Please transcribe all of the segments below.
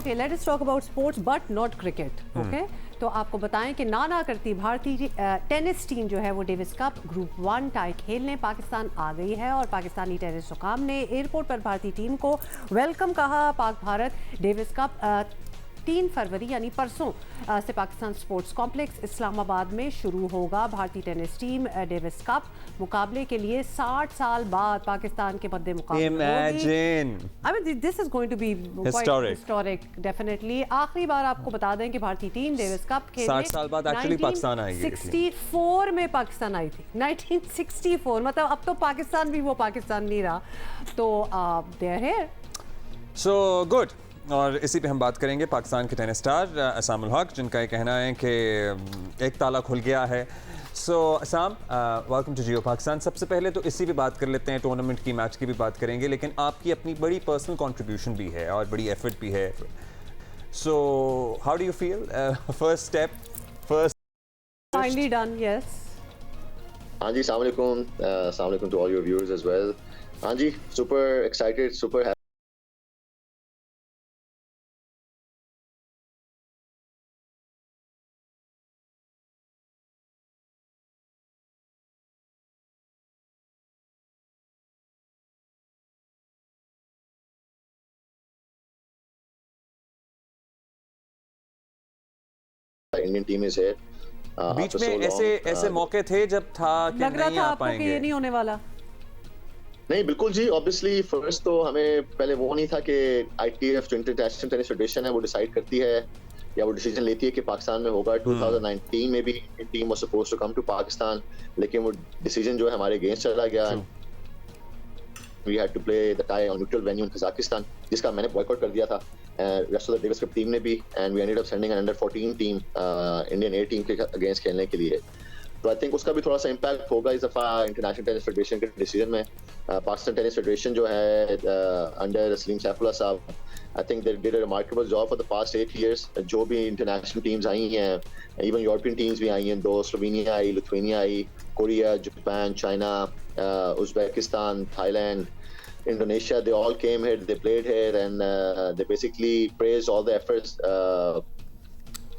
Okay, let us talk about sports but not cricket. Okay, तो आपको बताएं कि ना करती भारतीय टेनिस टीम जो है वो डेविस कप ग्रुप 1 टाई खेलने पाकिस्तान आ गई है और पाकिस्तानी टेनिस हुकाम ने एयरपोर्ट पर भारतीय टीम को वेलकम कहा। पाक भारत डेविस कप 3 फरवरी यानी परसों से पाकिस्तान स्पोर्ट्स कॉम्प्लेक्स इस्लामाबाद में शुरू होगा। भारतीय टेनिस टीम डेविस कप मुकाबले के लिए 60 साल बाद पाकिस्तान के मद्दे मुकाबले होगी। I mean, this is going to be quite historic, definitely। आखिरी बार आपको बता दें कि भारतीय टीम डेविस कप खेलने 60 साल बाद एक्चुअली पाकिस्तान आएगी। 1964 में पाकिस्तान आई थी, 1964। मतलब अब तो पाकिस्तान भी वो पाकिस्तान नहीं रहा, तो they are here। So good। और इसी पे हम बात करेंगे पाकिस्तान के टेनिस स्टार असामुल हक, जिनका ये कहना है कि एक ताला खुल गया है। सो असाम, वेलकम टू जियो पाकिस्तान। सबसे पहले तो इसी पे बात कर लेते हैं, टूर्नामेंट की, मैच की भी बात करेंगे, लेकिन आपकी अपनी बड़ी पर्सनल कंट्रीब्यूशन भी है और बड़ी एफर्ट भी है। So how do you feel? First step, first finally done, yes. हाँ जी, अस्सलाम वालेकुम to all your viewers as well. हाँ जी, super excited, super Indian team is here. बीच में ऐसे मौके थे जब था कि लग रहा नहीं था आ आपको कि पाएंगे। ये नहीं होने वाला। नहीं, बिल्कुल जी। ऑब्वियसली फर्स्ट तो हमें पहले वो नहीं था कि ITF जो इंटरनेशनल टेनिस फेडरेशन है वो डिसाइड करती है या वो डिसीजन लेती है कि पाकिस्तान में होगा। 2019 में भी team was supposed to come to Pakistan, लेकिन वो डिसीजन जो है हमारे अगेंस्ट चला गया। We had to play the tie on neutral venue in Kazakhstan, जिसका मैंने बॉयकॉट कर दिया था rest of the Davis Cup team ने भी, and we ended up sending an under 14 team Indian A team के अगेंस्ट खेलने के लिए। तो आई थिंक उसका भी थोड़ा सा इम्पैक्ट होगा इस दफा इंटरनेशनल टेनिस फेडरेशन के डिसीजन में। पाकिस्तान टेनिस फेडरेशन जो है अंडर सलीम सैफुल्लाह साहब, I think they did a remarkable job for the past 8 years. जो भी इंटरनेशनल टीम्स आई हैं, इवन यूरोपियन टीम्स भी आई हैं, 2 Slovenia I, Lithuania I, Korea, Japan, China, Uzbekistan, Thailand, Indonesia, they all came here, they played here, and they basically praised all the efforts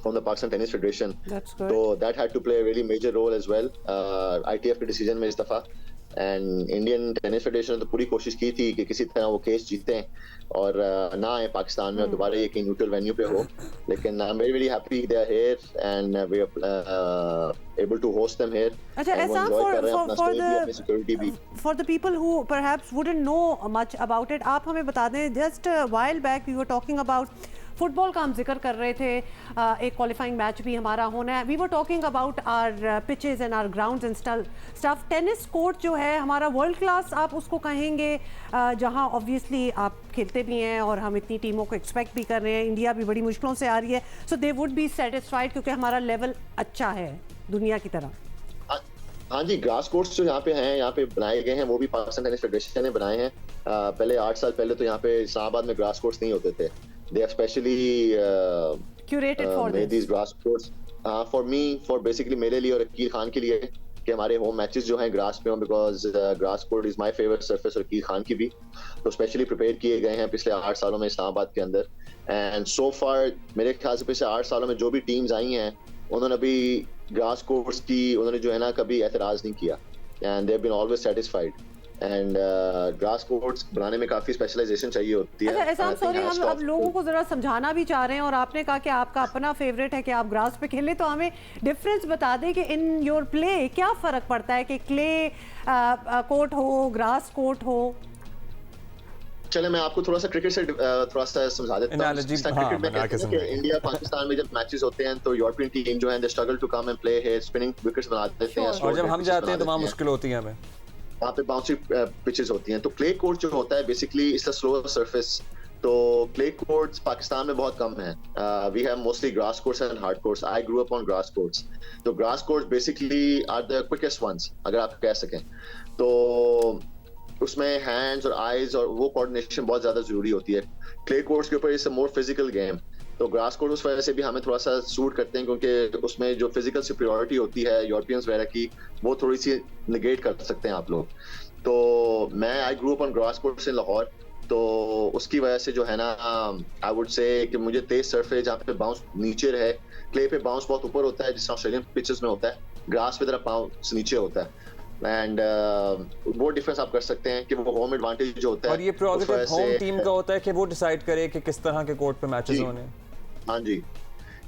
from the Pakistan Tennis Federation. That's good. So that had to play a really major role as well. ITF के decision में इस दफा, and Indian Tennis Federation ने तो पूरी कोशिश की थी कि किसी तरह वो केस जीतें और ना आए पाकिस्तान में और दोबारा ये कहीं न्यूट्रल वेन्यू पे हो। लेकिन I'm very very happy they are here and we are able to host them here. अच्छा, ऐसा for the people who perhaps wouldn't know much about it, आप हमें बता दें, just a while back we were talking about football का हम जिक्र कर रहे थे, एक क्वालिफाइंग मैच भी हमारा होना है। We were talking about our pitches and our grounds and stuff. Tennis court जो है हमारा वर्ल्ड क्लास आप उसको कहेंगे, जहां ऑब्वियसली आप खेलते भी हैं और हम इतनी टीमों को एक्सपेक्ट भी कर रहे हैं। इंडिया भी बड़ी मुश्किलों से आ रही है, सो दे वुड बी सेटिस्फाइड क्योंकि हमारा लेवल अच्छा है दुनिया की तरह। हाँ जी, ग्रास कोर्ट्स जो यहाँ पे हैं, यहाँ पे बनाए गए हैं, वो भी पाकिस्तान टेनिस फेडरेशन ने बनाए हैं। पहले 8 साल पहले तो यहाँ पे इस्लामाबाद में ग्रास कोर्ट्स नहीं होते थे। They have specially curated for made these grass courts for me, for basically मेरे लिए और अकील खान के लिए, कि हमारे होम मैचेस जो हैं ग्रास पे हों, because grass court is my favourite surface और अकील खान की भी। तो स्पेशली प्रिपेयर किए गए हैं पिछले 8 सालों में इस्लामाबाद के अंदर। एंड सो फार मेरे ख्याल से पिछले 8 सालों में जो भी टीम्स आई हैं उन्होंने अभी ग्रास कोर्ट्स की उन्होंने जो है ना कभी एतराज नहीं किया, and they have been always satisfied. And grass courts बनाने में काफी स्पेशलाइजेशन चाहिए होती है। अच्छा, ऐसा सॉरी, हम अब लोगों को जरा समझाना भी चाह रहे हैं, और आपने कहा कि आपका अपना फेवरेट है कि आप ग्रास पे खेलें, तो हमें डिफरेंस बता दें कि इन योर प्ले क्या फर्क पड़ता है कि क्ले कोर्ट हो, ग्रास कोर्ट हो। चले मैं आपको थोड़ा सा क्रिकेट से थोड़ा सा समझा देता हूं। क्रिकेट में कहते हैं कि इंडिया पाकिस्तान में जब मैचेस होते हैं तो यूरोपियन टीम जो है they struggle to come and play here, spinning wickets बना देते हैं, और जब हम जाते हैं तो वहां मुश्किल होती है हमें, वहाँ पे बाउंसी पिचेस होती हैं। तो क्ले कोर्ट जो होता है basically it's a slow surface. तो क्ले कोर्ट्स पाकिस्तान में बहुत कम है। We have mostly grass courts and hard courts. I grew up on grass courts. तो grass courts basically are the quickest ones, अगर आप कह सकें। तो उसमें हैंड्स और आईज और वो कोऑर्डिनेशन बहुत ज्यादा जरूरी होती है। क्ले कोर्ट्स के ऊपर it's a more physical game. तो ग्रास कोर्ट उस वजह से भी हमें थोड़ा सा सूट करते हैं, क्योंकि उसमें जो फिजिकल सुपीरियरिटी होती है यूरोपियंस वगैरह की, वो थोड़ी सी निगेट कर सकते हैं आप लोग। तो मैं I grew up on grass courts in Lahore, तो उसकी वजह से जो है ना आई वुड से कि मुझे तेज सरफेस जहाँ पे बाउंस नीचे रहे, क्ले पे बाउंस बहुत ऊपर होता है जिस ऑस्ट्रेलियन पिचेस में होता है, ग्रास पे तरह बाउंस नीचे होता है एंड वो डिफरेंस आप कर सकते हैं कि वो होम एडवांटेज जो होता है और ये प्रोग्रेटिव होम टीम का होता है कि वो डिसाइड करे कि किस तरह के कोर्ट पे मैचेस होने हैं। हाँ जी,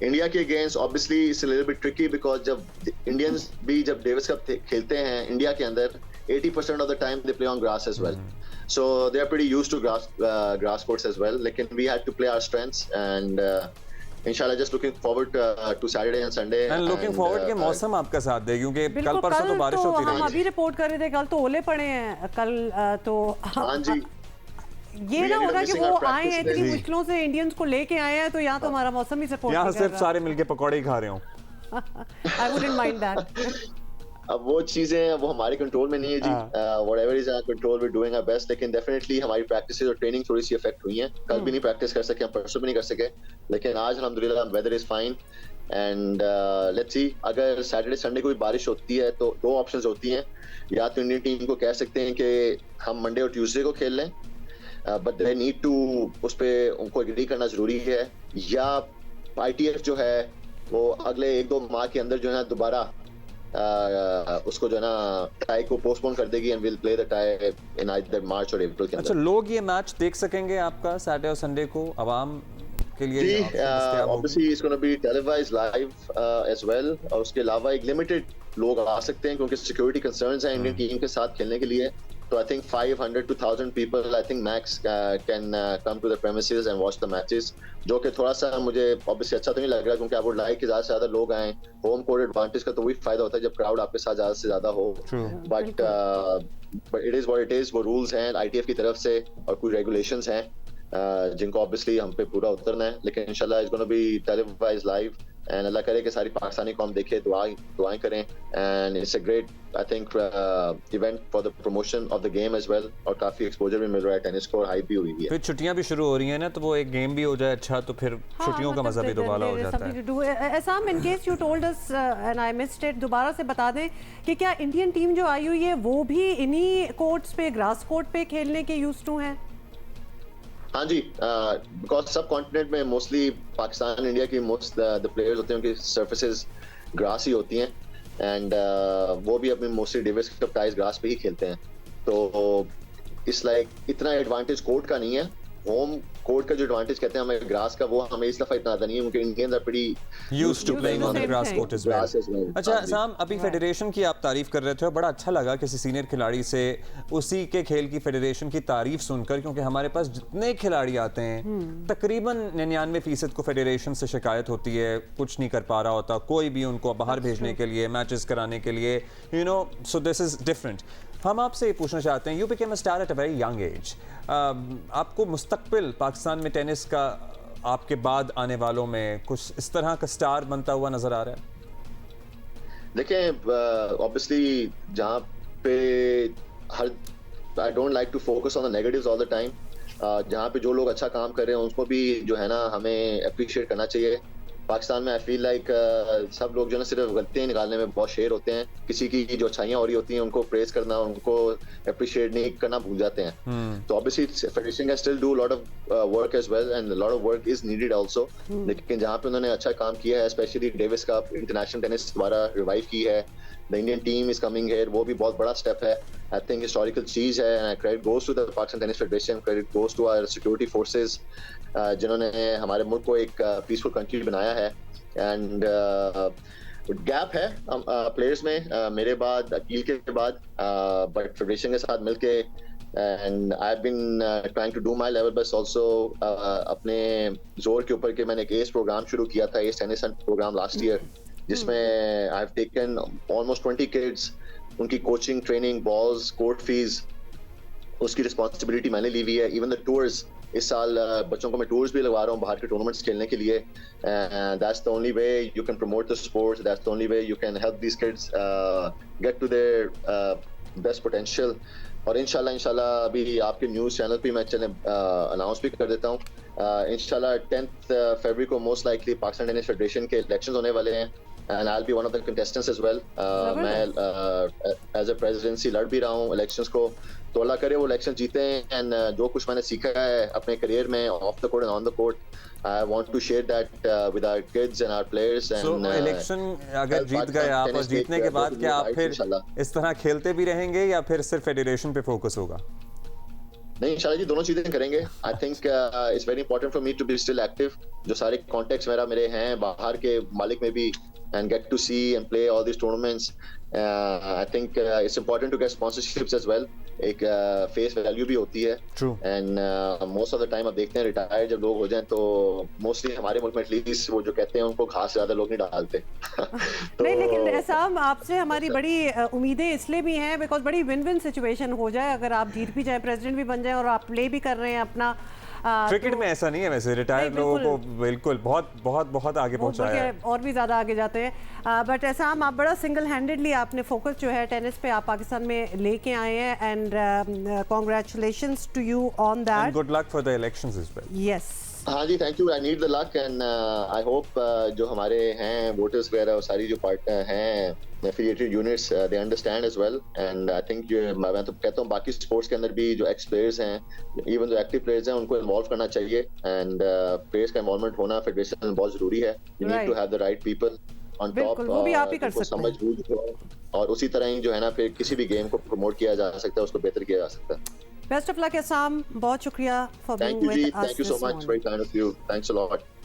इंडिया के against obviously it's a little bit tricky because जब इंडियंस भी जब डेविस कप खेलते हैं इंडिया के अंदर 80% of the time they play on grass as well, so they are pretty used to grass courts as well, लेकिन we had to play our strengths and इंशाल्लाह just looking forward to Saturday and Sunday and looking forward के मौसम आपका साथ दे क्योंकि कल बिल्कुल, परसों तो बारिश होती हम रही। अभी रिपोर्ट कर रहे थे, कल तो ओले पड़े हैं कल, तो हाँ जी, ये ना होगा कि missing वो our आए हैं practice इतनी days. मुश्किलों से इंडियंस को लेके आए हैं, तो यहाँ तो हमारा मौसम ही सपोर्ट यहाँ नहीं कर सिर्फ रहा। सारे मिलके पकौड़े ही खा रहे हो। I wouldn't mind that. अब वो चीजें वो हमारे कंट्रोल में नहीं है जी, whatever is our control we doing our best, लेकिन डेफिनेटली हमारी प्रैक्टिसेस और ट्रेनिंग थोड़ी सी इफेक्ट हुई हैं, कल भी नहीं प्रैक्टिस कर सके, हम परसों भी नहीं कर सके, लेकिन आज अल्हम्दुलिल्लाह weather is fine and let's see अगर सैटरडे संडे को भी बारिश होती है तो दो ऑप्शंस होती हैं, या तो इंडियन टीम को कह सकते हैं कि हम मंडे और ट्यूसडे को खेल लें, बट दे नीड टू उस पे उनको एग्री करना जरूरी है, या ITF जो है वो अगले 1-2 माह के अंदर जो है ना दोबारा उसको जो है ना टाई को पोस्टपोन कर देगी and will play the tie in either March और अप्रैल के अच्छा, अंदर। लोग ये मैच देख सकेंगे आपका सैटरडे और संडे को आवाम के लिए? जी, दस्तयाब होगी? Obviously it's gonna be televised live as well, और उसके अलावा एक लिमिटेड लोग आ सकते हैं क्योंकि सिक्योरिटी कंसर्न्स हैं इंडियन टीम के साथ खेलने के लिए, तो I think 500 to 1000 people I think max can come to the premises and watch the matches, जो कि थोड़ा सा मुझे ऑब्वियसली अच्छा तो नहीं लग रहा क्योंकि आई वुड लाइक कि ज्यादा से ज्यादा लोग आए, होम कोर्ट एडवांटेज का तो वही फायदा होता है जब क्राउड आपके साथ ज्यादा से ज्यादा हो, but it is what it is, वो रूल्स हैं ITF की तरफ से और कुछ रेगुलेशंस हैं जिनको ऑब्वियसली हम पे पूरा उतरना है, लेकिन इंशाल्लाह it's gonna be televised live and अल्लाह करे कि सारी पाकिस्तानी कौम देखे, दुआएं करें and it's a great I think event for the promotion of the game as well, और काफी एक्सपोजर भी मिल रहा है टेनिस को और हाइप भी हुई है। फिर छुट्टियां भी शुरू हो रही हैं ना, तो वो एक गेम भी हो जाए अच्छा, तो फिर छुट्टियों का मजा भी दोबारा हो जाता है। Ehsam, in case you told us and I missed it, दोबारा से बता दें कि क्या इंडियन टीम जो आई हुई है वो भी इन्हीं कोर्ट्स पे, ग्रास कोर्ट पे खेलने के यूज्ड टू हैं? हाँ जी, बिकॉज सब कॉन्टिनेंट में मोस्टली पाकिस्तान इंडिया की मोस्ट द प्लेयर्स होते हैं उनकी सर्फेसेस ग्रास ही होती हैं एंड वो भी अपनी mostly Davis cup ties grass पे ही खेलते हैं, तो इस लाइक इतना एडवांटेज कोर्ट का नहीं है, होम कोर्ट का जो एडवांटेज कहते हैं हमें ग्रास का, वो हमें इस दफा इतना आता नहीं है क्योंकि Indians are pretty used to playing on the grass court as well. अच्छा हाँ जी। साम, अभी फेडरेशन की आप तारीफ कर रहे थे, बड़ा अच्छा लगा किसी सीनियर खिलाड़ी से उसी के खेल की फेडरेशन की तारीफ सुनकर, क्योंकि हमारे पास जितने खिलाड़ी आते हैं तकरीबन 99% को फेडरेशन से शिकायत होती है, कुछ नहीं कर पा रहा होता कोई भी उनको बाहर भेजने के लिए, मैचेस कराने के लिए, you know, so this is different. हम आपसे ये पूछना चाहते हैं, you became a star at a very young age, आपको मुस्तकबिल पाकिस्तान में टेनिस का आपके बाद आने वालों में कुछ इस तरह का स्टार बनता हुआ नजर आ रहा है? देखें, ऑब्वियसली जहाँ पे हर I don't like to focus on the negatives all the time, जहाँ पे जो लोग अच्छा काम कर रहे हैं उनको भी जो है ना हमें अप्रिशिएट करना चाहिए। पाकिस्तान में आई फील लाइक सब लोग जो है ना सिर्फ गलतियां निकालने में बहुत शेर होते हैं, किसी की जो अच्छाइयां हो रही होती हैं उनको प्रेज करना, उनको अप्रिशिएट नहीं करना भूल जाते हैं। तो obviously federation can still do lot of work as well and lot of work is needed also, लेकिन जहाँ पे उन्होंने अच्छा काम किया है, specially Davis Cup international tennis द्वारा रिवाइव की है, the Indian team is coming here, वो भी बहुत बड़ा स्टेप है, आई थिंक हिस्टोरिकल चीज है and credit goes to the Pakistan tennis federation, credit goes to our security forces जिन्होंने हमारे मुल्क को एक पीसफुल कंट्री बनाया है। एंड गैप है प्लेयर्स में मेरे बाद, अकील के बाद, बट फेडरेशन के साथ मिलके and I have been trying to do my level best also, अपने जोर के ऊपर कि मैंने एक एस प्रोग्राम शुरू किया था, ace tennis program last year, जिसमें I have taken almost 20 kids, उनकी coaching, training, balls, court fees, उसकी रिस्पॉन्सिबिलिटी मैंने ली हुई है। इवन द टूर्स, इस साल बच्चों को मैं टूर्स भी लगवा रहा हूँ बाहर के टूर्नामेंट्स खेलने के लिए। That's the only way you can promote the sports, that's the only way you can help these kids get to their best potential. और इंशाल्लाह अभी आपके न्यूज़ चैनल पे मैं अनाउंस भी कर देता हूँ, इंशाल्लाह 10th फरवरी को most likely Pakistan tennis federation के इलेक्शंस होने वाले हैं and I'll be one of the contestants as well. मैं as a presidency लड़ भी रहा हूँ elections को, तो अल्लाह करे वो election जीते and जो कुछ मैंने सीखा है अपने career में off the court and on the court, I want to share that with our kids and our players. So election अगर जीत गए आप और जीतने के बाद क्या आप फिर इस तरह खेलते भी रहेंगे या फिर सिर्फ फेडरेशन पे फोकस होगा? नहीं, इंशाल्लाह जी दोनों चीजें करेंगे. I think it's very important for me to be still active. जो सारे कॉन्टेक्ट्स मेरे हैं बाहर के मालिक में भी, and get to see and play all these tournaments. I think it's important to get sponsorships as well. एक face value भी होती है. True. And most of the time अब देखते हैं रिटायर जब लोग हो जाएं तो मोस्टली हमारे मुल्क में एटलीस्ट वो जो कहते हैं उनको घास ज्यादा लोग नहीं डालते. नहीं, लेकिन एहसाम आपसे हमारी बड़ी उम्मीदें इसलिए भी हैं बिकॉज बड़ी विन विन सिचुएशन हो जाए. अगर आप जीत भी जाए, प्रेसिडेंट भी बन जाए और आप प्ले भी कर रहे हैं अपना. क्रिकेट में ऐसा नहीं है वैसे, रिटायर्ड लोगों को बिल्कुल बहुत बहुत बहुत आगे पहुंचाया है और भी ज़्यादा आगे जाते हैं. बट ऐसा आप बड़ा सिंगल हैंडेडली आपने फोकस जो है टेनिस पे आप पाकिस्तान में लेके आए हैं and congratulations to you on that. Good luck for the elections as well. Yes. हाँ जी, thank you. I need the luck and I hope जो हमारे हैं वोटर्स वगैरह और सारी जो पार्टनर हैं affiliated units they understand as well. And I think मैं तो कहता हूँ बाकी स्पोर्ट्स के अंदर भी जो एक्स प्लेयर्स हैं, इवन जो एक्टिव प्लेयर्स हैं, उनको इन्वॉल्व करना चाहिए. एंड प्लेयर्स का इन्वॉल्वमेंट होना फेडरेशन में बहुत जरूरी है. You need to have the right people on top. वो भी आप ही कर सकते हैं. और उसी तरह ही जो है ना फिर किसी भी गेम को प्रमोट किया जा सकता है, उसको बेहतर किया जा सकता है. Best of luck Ehsam. बहुत शुक्रिया for being with us. Thank you so much. Very kind of you. Thanks a lot.